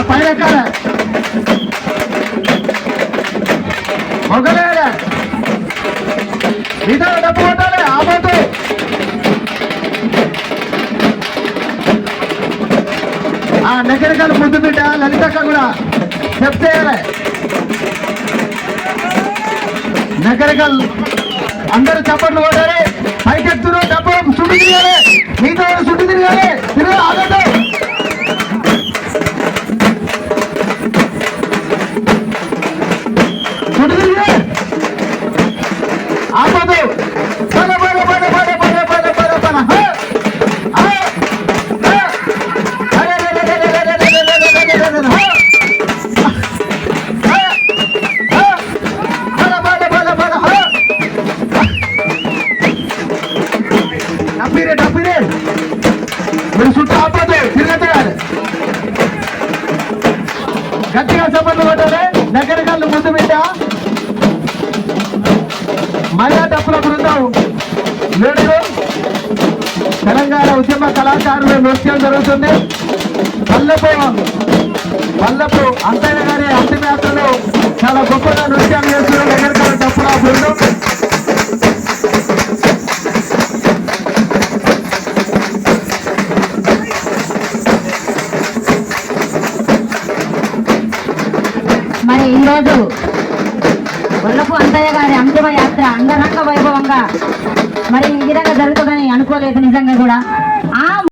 పైన మొగలేడ ఇదో డబ్బు కొట్టాలి ఆపదు. ఆ నగరికల్ ముద్దు బిడ్డ లలితక్క కూడా చెప్తేయాలి. నగరికల్ అందరూ చప్పట్లు కొట్టాలి. పైకెత్తురు డబ్బు చుట్టు తిరగాలి. మీతో చుట్టు తిరగాలి. తిరగ ఆగదు. చుట్టు తిరిగి ఆపదు. పద పద పద పద పద పద పద పద డబ్బిరే డబ్బిరే మీరు చుట్టూ ఆపదు. తిరగతారు గట్టిగా చప్పట్లు కొట్టాలి. దగ్గర కళ్ళు ముందు బిడ్డ మహిళా డప్పుల బృందం నేడు తెలంగాణ ఉద్యమ కళాకారుల నృత్యం జరుగుతుంది. వల్లపు అంతయ్య గారి అంతిమయాత్రలో చాలా గొప్పగా నృత్యాలు చేస్తున్నారు దగ్గర డప్పుల బృందం. మరి ఈరోజు వల్లపు అంతయ్య గారి అంతిమ యాత్ర అంగరంగ వైభవంగా మరి ఈ విధంగా జరుగుతుందని అనుకోలేదు నిజంగా కూడా.